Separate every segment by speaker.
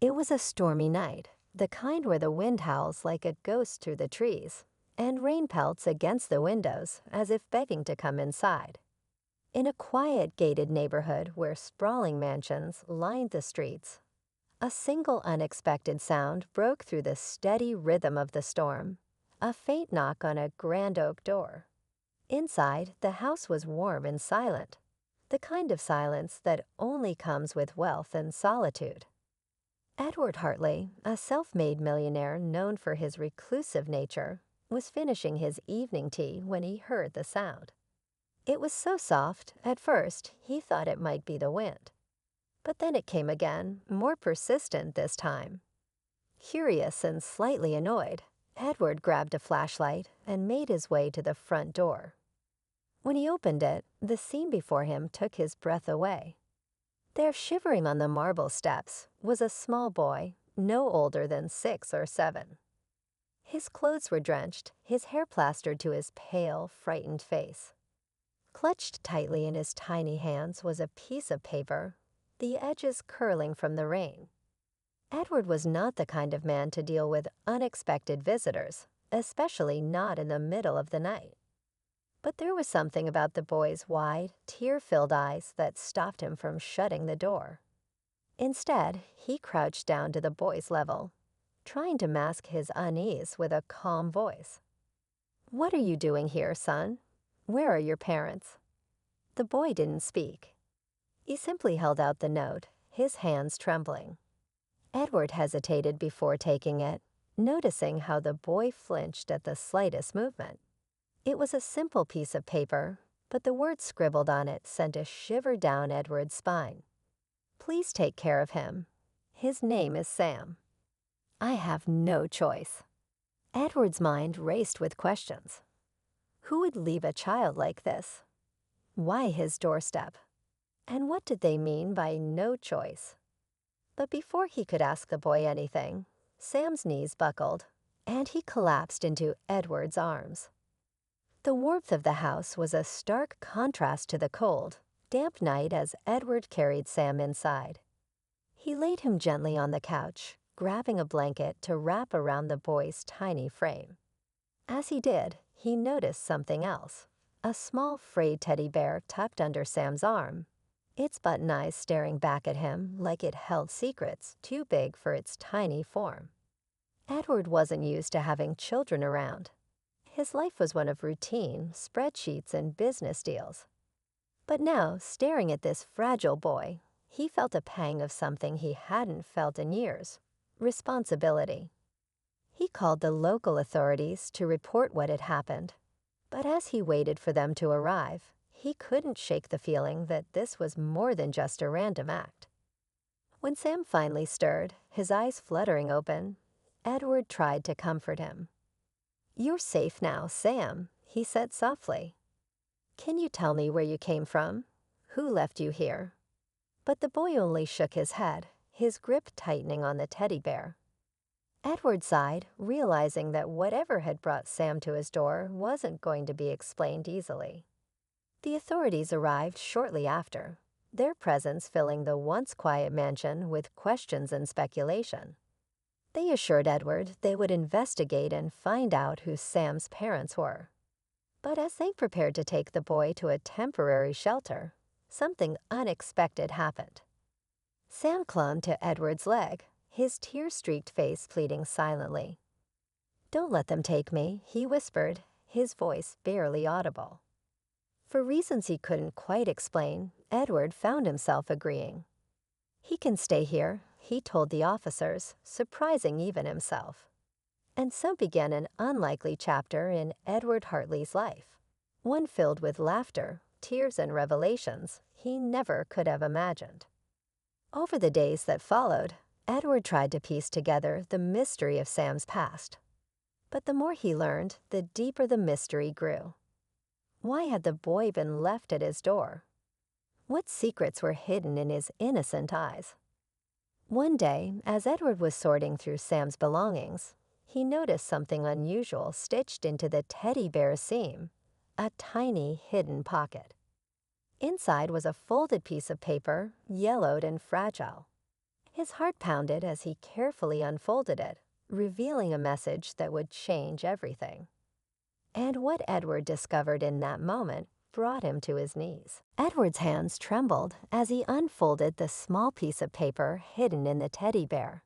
Speaker 1: It was a stormy night, the kind where the wind howls like a ghost through the trees, and rain pelts against the windows as if begging to come inside. In a quiet gated neighborhood where sprawling mansions lined the streets, a single unexpected sound broke through the steady rhythm of the storm, a faint knock on a grand oak door. Inside, the house was warm and silent, the kind of silence that only comes with wealth and solitude. Edward Hartley, a self-made millionaire known for his reclusive nature, was finishing his evening tea when he heard the sound. It was so soft, at first, he thought it might be the wind. But then it came again, more persistent this time. Curious and slightly annoyed, Edward grabbed a flashlight and made his way to the front door. When he opened it, the scene before him took his breath away. There, shivering on the marble steps, was a small boy, no older than 6 or 7. His clothes were drenched, his hair plastered to his pale, frightened face. Clutched tightly in his tiny hands was a piece of paper, the edges curling from the rain. Edward was not the kind of man to deal with unexpected visitors, especially not in the middle of the night. But there was something about the boy's wide, tear-filled eyes that stopped him from shutting the door. Instead, he crouched down to the boy's level, trying to mask his unease with a calm voice. "What are you doing here, son? Where are your parents?" The boy didn't speak. He simply held out the note, his hands trembling. Edward hesitated before taking it, noticing how the boy flinched at the slightest movement. It was a simple piece of paper, but the words scribbled on it sent a shiver down Edward's spine. "Please take care of him. His name is Sam." "I have no choice." Edward's mind raced with questions. Who would leave a child like this? Why his doorstep? And what did they mean by no choice? But before he could ask the boy anything, Sam's knees buckled, and he collapsed into Edward's arms. The warmth of the house was a stark contrast to the cold, damp night as Edward carried Sam inside. He laid him gently on the couch, grabbing a blanket to wrap around the boy's tiny frame. As he did, he noticed something else, a small frayed teddy bear tucked under Sam's arm, its button eyes staring back at him like it held secrets too big for its tiny form. Edward wasn't used to having children around. His life was one of routine, spreadsheets, and business deals. But now, staring at this fragile boy, he felt a pang of something he hadn't felt in years: responsibility. He called the local authorities to report what had happened. But as he waited for them to arrive, he couldn't shake the feeling that this was more than just a random act. When Sam finally stirred, his eyes fluttering open, Edward tried to comfort him. "You're safe now, Sam," he said softly. "Can you tell me where you came from? Who left you here?" But the boy only shook his head, his grip tightening on the teddy bear. Edward sighed, realizing that whatever had brought Sam to his door wasn't going to be explained easily. The authorities arrived shortly after, their presence filling the once quiet mansion with questions and speculation. They assured Edward they would investigate and find out who Sam's parents were. But as they prepared to take the boy to a temporary shelter, something unexpected happened. Sam clung to Edward's leg, his tear-streaked face pleading silently. "Don't let them take me," he whispered, his voice barely audible. For reasons he couldn't quite explain, Edward found himself agreeing. "He can stay here," he told the officers, surprising even himself. And so began an unlikely chapter in Edward Hartley's life, one filled with laughter, tears, and revelations he never could have imagined. Over the days that followed, Edward tried to piece together the mystery of Sam's past. But the more he learned, the deeper the mystery grew. Why had the boy been left at his door? What secrets were hidden in his innocent eyes? One day, as Edward was sorting through Sam's belongings, he noticed something unusual stitched into the teddy bear's seam, a tiny hidden pocket. Inside was a folded piece of paper, yellowed and fragile. His heart pounded as he carefully unfolded it, revealing a message that would change everything. And what Edward discovered in that moment brought him to his knees. Edward's hands trembled as he unfolded the small piece of paper hidden in the teddy bear.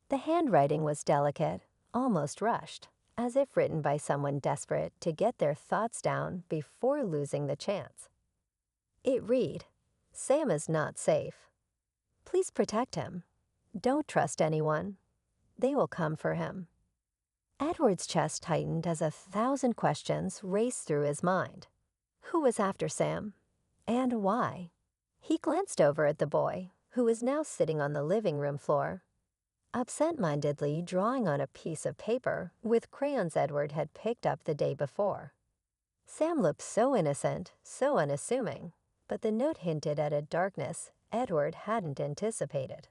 Speaker 1: The handwriting was delicate, almost rushed, as if written by someone desperate to get their thoughts down before losing the chance. It read, "Sam is not safe. Please protect him. Don't trust anyone. They will come for him." Edward's chest tightened as 1,000 questions raced through his mind. Who was after Sam? And why? He glanced over at the boy, who was now sitting on the living room floor, absent-mindedly drawing on a piece of paper with crayons Edward had picked up the day before. Sam looked so innocent, so unassuming, but the note hinted at a darkness Edward hadn't anticipated.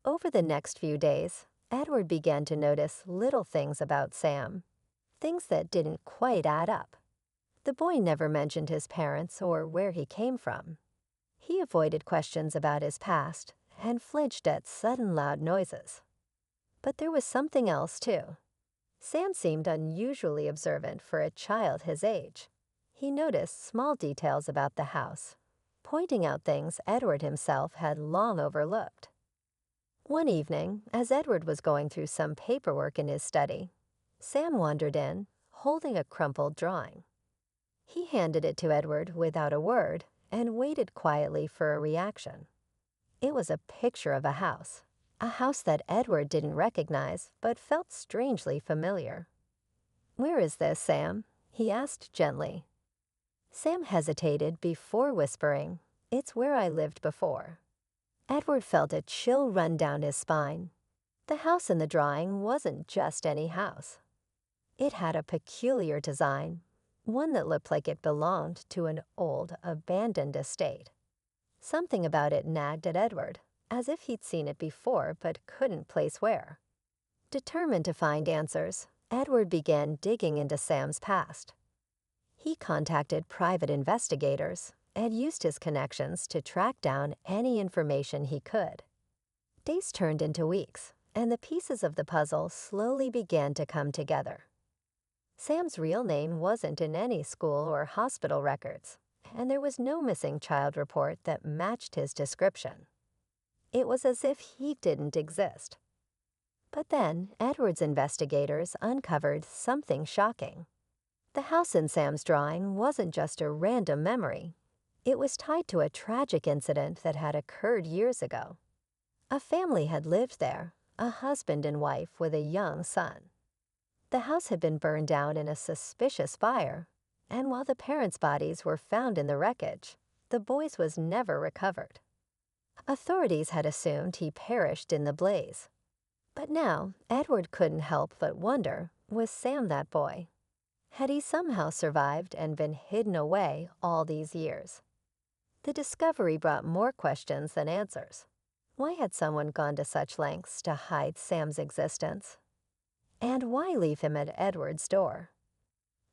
Speaker 1: Over the next few days, Edward began to notice little things about Sam, things that didn't quite add up. The boy never mentioned his parents or where he came from. He avoided questions about his past and flinched at sudden loud noises. But there was something else, too. Sam seemed unusually observant for a child his age. He noticed small details about the house, pointing out things Edward himself had long overlooked. One evening, as Edward was going through some paperwork in his study, Sam wandered in, holding a crumpled drawing. He handed it to Edward without a word and waited quietly for a reaction. It was a picture of a house that Edward didn't recognize but felt strangely familiar. "Where is this, Sam?" he asked gently. Sam hesitated before whispering, "It's where I lived before." Edward felt a chill run down his spine. The house in the drawing wasn't just any house. It had a peculiar design, one that looked like it belonged to an old, abandoned estate. Something about it nagged at Edward, as if he'd seen it before but couldn't place where. Determined to find answers, Edward began digging into Sam's past. He contacted private investigators and used his connections to track down any information he could. Days turned into weeks, and the pieces of the puzzle slowly began to come together. Sam's real name wasn't in any school or hospital records, and there was no missing child report that matched his description. It was as if he didn't exist. But then Edward's investigators uncovered something shocking. The house in Sam's drawing wasn't just a random memory. It was tied to a tragic incident that had occurred years ago. A family had lived there, a husband and wife with a young son. The house had been burned down in a suspicious fire, and while the parents' bodies were found in the wreckage, the boy's was never recovered. Authorities had assumed he perished in the blaze. But now, Edward couldn't help but wonder, was Sam that boy? Had he somehow survived and been hidden away all these years? The discovery brought more questions than answers. Why had someone gone to such lengths to hide Sam's existence? And why leave him at Edward's door?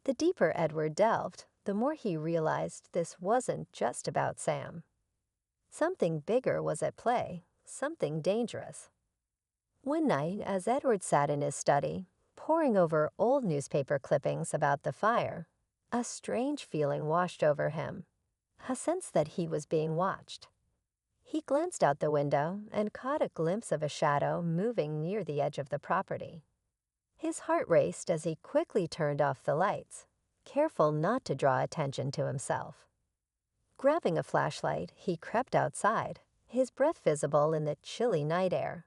Speaker 1: The deeper Edward delved, the more he realized this wasn't just about Sam. Something bigger was at play, something dangerous. One night, as Edward sat in his study, poring over old newspaper clippings about the fire, a strange feeling washed over him, a sense that he was being watched. He glanced out the window and caught a glimpse of a shadow moving near the edge of the property. His heart raced as he quickly turned off the lights, careful not to draw attention to himself. Grabbing a flashlight, he crept outside, his breath visible in the chilly night air.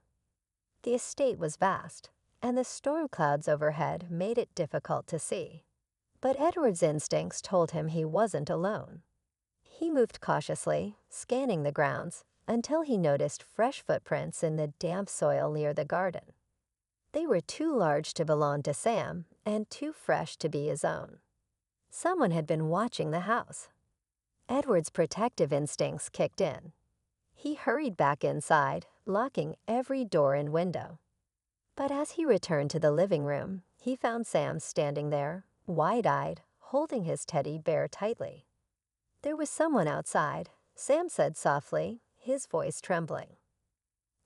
Speaker 1: The estate was vast, and the storm clouds overhead made it difficult to see. But Edward's instincts told him he wasn't alone. He moved cautiously, scanning the grounds, until he noticed fresh footprints in the damp soil near the garden. They were too large to belong to Sam and too fresh to be his own. Someone had been watching the house. Edward's protective instincts kicked in. He hurried back inside, locking every door and window. But as he returned to the living room, he found Sam standing there, wide-eyed, holding his teddy bear tightly. "There was someone outside," Sam said softly, his voice trembling.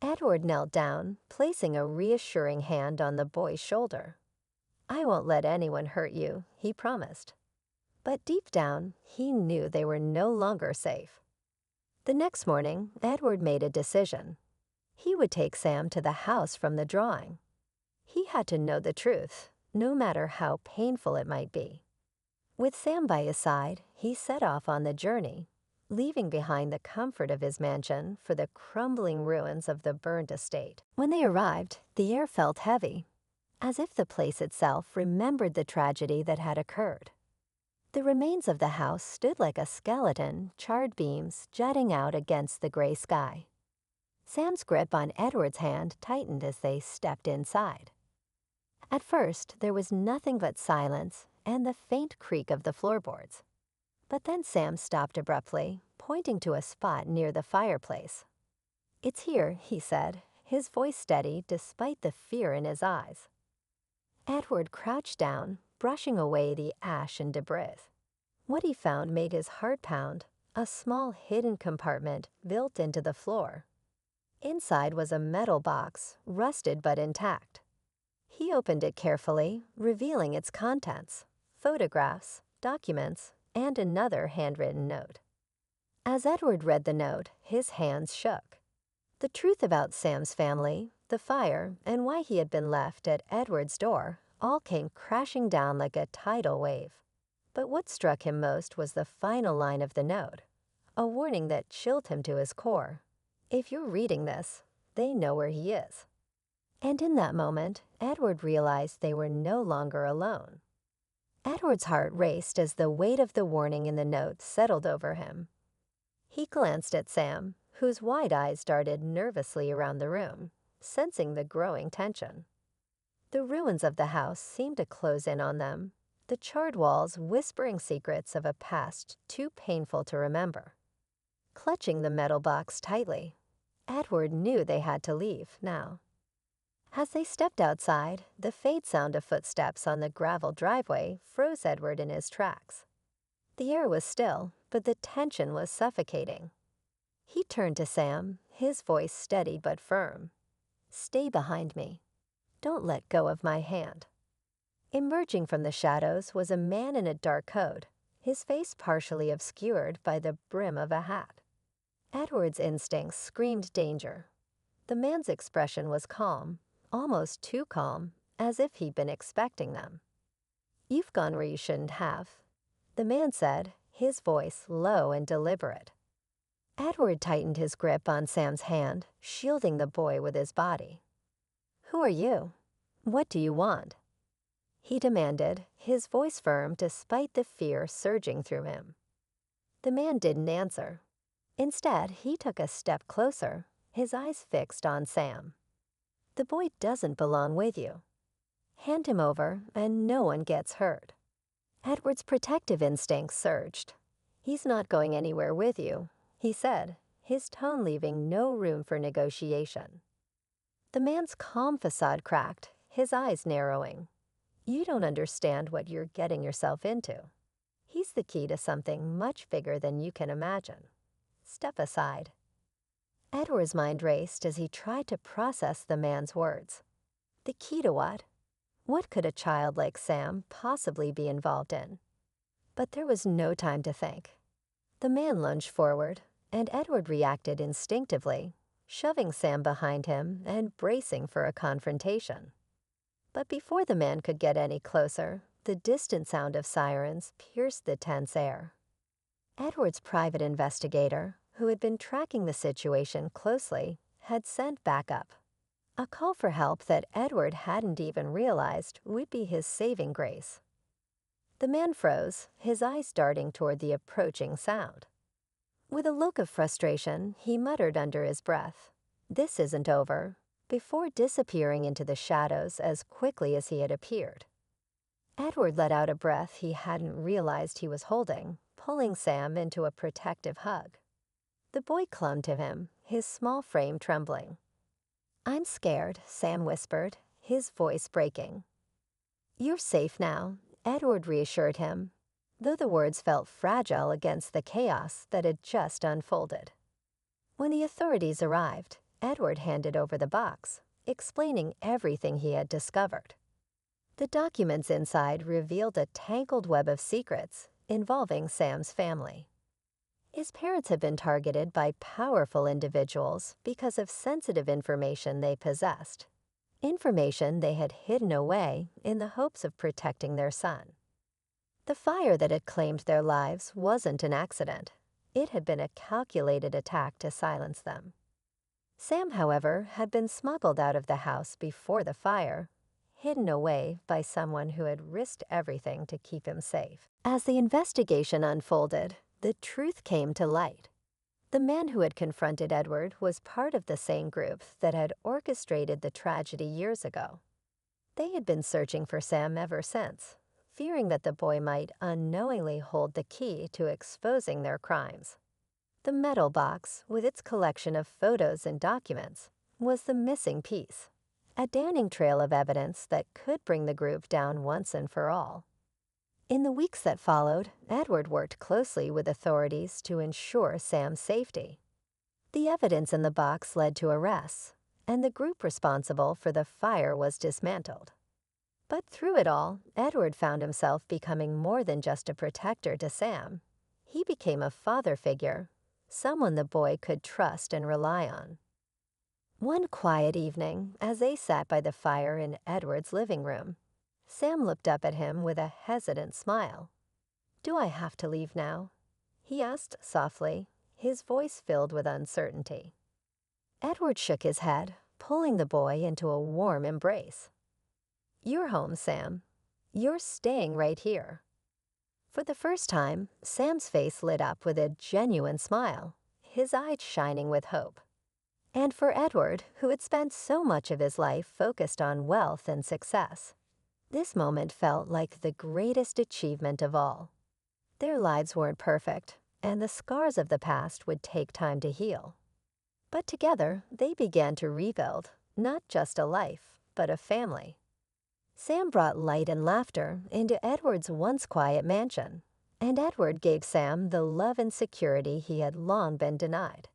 Speaker 1: Edward knelt down, placing a reassuring hand on the boy's shoulder. "I won't let anyone hurt you," he promised. But deep down, he knew they were no longer safe. The next morning, Edward made a decision. He would take Sam to the house from the drawing. He had to know the truth, no matter how painful it might be. With Sam by his side, he set off on the journey, leaving behind the comfort of his mansion for the crumbling ruins of the burned estate. When they arrived, the air felt heavy, as if the place itself remembered the tragedy that had occurred. The remains of the house stood like a skeleton, charred beams jutting out against the gray sky. Sam's grip on Edward's hand tightened as they stepped inside. At first, there was nothing but silence and the faint creak of the floorboards. But then Sam stopped abruptly, pointing to a spot near the fireplace. "It's here," he said, his voice steady despite the fear in his eyes. Edward crouched down, brushing away the ash and debris. What he found made his heart pound, a small hidden compartment built into the floor. Inside was a metal box, rusted but intact. He opened it carefully, revealing its contents: photographs, documents, and another handwritten note. As Edward read the note, his hands shook. The truth about Sam's family, the fire, and why he had been left at Edward's door all came crashing down like a tidal wave. But what struck him most was the final line of the note, a warning that chilled him to his core. "If you're reading this, they know where he is." And in that moment, Edward realized they were no longer alone. Edward's heart raced as the weight of the warning in the note settled over him. He glanced at Sam, whose wide eyes darted nervously around the room, sensing the growing tension. The ruins of the house seemed to close in on them, the charred walls whispering secrets of a past too painful to remember. Clutching the metal box tightly, Edward knew they had to leave now. As they stepped outside, the faint sound of footsteps on the gravel driveway froze Edward in his tracks. The air was still, but the tension was suffocating. He turned to Sam, his voice steady but firm. "Stay behind me. Don't let go of my hand." Emerging from the shadows was a man in a dark coat, his face partially obscured by the brim of a hat. Edward's instincts screamed danger. The man's expression was calm, almost too calm, as if he'd been expecting them. "You've gone where you shouldn't have," the man said, his voice low and deliberate. Edward tightened his grip on Sam's hand, shielding the boy with his body. "Who are you? What do you want?" he demanded, his voice firm despite the fear surging through him. The man didn't answer. Instead, he took a step closer, his eyes fixed on Sam. "The boy doesn't belong with you. Hand him over, and no one gets hurt." Edward's protective instincts surged. "He's not going anywhere with you," he said, his tone leaving no room for negotiation. The man's calm facade cracked, his eyes narrowing. "You don't understand what you're getting yourself into. He's the key to something much bigger than you can imagine. Step aside." Edward's mind raced as he tried to process the man's words. The key to what? What could a child like Sam possibly be involved in? But there was no time to think. The man lunged forward, and Edward reacted instinctively, shoving Sam behind him and bracing for a confrontation. But before the man could get any closer, the distant sound of sirens pierced the tense air. Edward's private investigator, who had been tracking the situation closely, had sent backup. A call for help that Edward hadn't even realized would be his saving grace. The man froze, his eyes darting toward the approaching sound. With a look of frustration, he muttered under his breath, "This isn't over," before disappearing into the shadows as quickly as he had appeared. Edward let out a breath he hadn't realized he was holding, pulling Sam into a protective hug. The boy clung to him, his small frame trembling. "I'm scared," Sam whispered, his voice breaking. "You're safe now," Edward reassured him, though the words felt fragile against the chaos that had just unfolded. When the authorities arrived, Edward handed over the box, explaining everything he had discovered. The documents inside revealed a tangled web of secrets involving Sam's family. His parents had been targeted by powerful individuals because of sensitive information they possessed, information they had hidden away in the hopes of protecting their son. The fire that had claimed their lives wasn't an accident. It had been a calculated attack to silence them. Sam, however, had been smuggled out of the house before the fire, hidden away by someone who had risked everything to keep him safe. As the investigation unfolded, the truth came to light. The man who had confronted Edward was part of the same group that had orchestrated the tragedy years ago. They had been searching for Sam ever since, fearing that the boy might unknowingly hold the key to exposing their crimes. The metal box, with its collection of photos and documents, was the missing piece, a damning trail of evidence that could bring the group down once and for all. In the weeks that followed, Edward worked closely with authorities to ensure Sam's safety. The evidence in the box led to arrests, and the group responsible for the fire was dismantled. But through it all, Edward found himself becoming more than just a protector to Sam. He became a father figure, someone the boy could trust and rely on. One quiet evening, as they sat by the fire in Edward's living room, Sam looked up at him with a hesitant smile. "Do I have to leave now?" he asked softly, his voice filled with uncertainty. Edward shook his head, pulling the boy into a warm embrace. "You're home, Sam. You're staying right here." For the first time, Sam's face lit up with a genuine smile, his eyes shining with hope. And for Edward, who had spent so much of his life focused on wealth and success, this moment felt like the greatest achievement of all. Their lives weren't perfect, and the scars of the past would take time to heal. But together, they began to rebuild, not just a life, but a family. Sam brought light and laughter into Edward's once quiet mansion, and Edward gave Sam the love and security he had long been denied.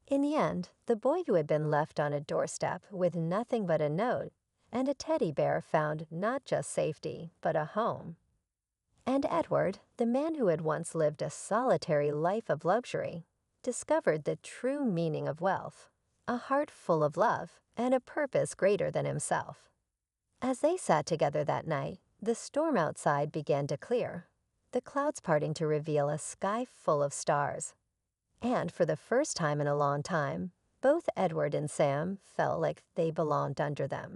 Speaker 1: In the end, the boy who had been left on a doorstep with nothing but a note and a teddy bear found not just safety, but a home. And Edward, the man who had once lived a solitary life of luxury, discovered the true meaning of wealth, a heart full of love, and a purpose greater than himself. As they sat together that night, the storm outside began to clear, the clouds parting to reveal a sky full of stars. And for the first time in a long time, both Edward and Sam felt like they belonged under them.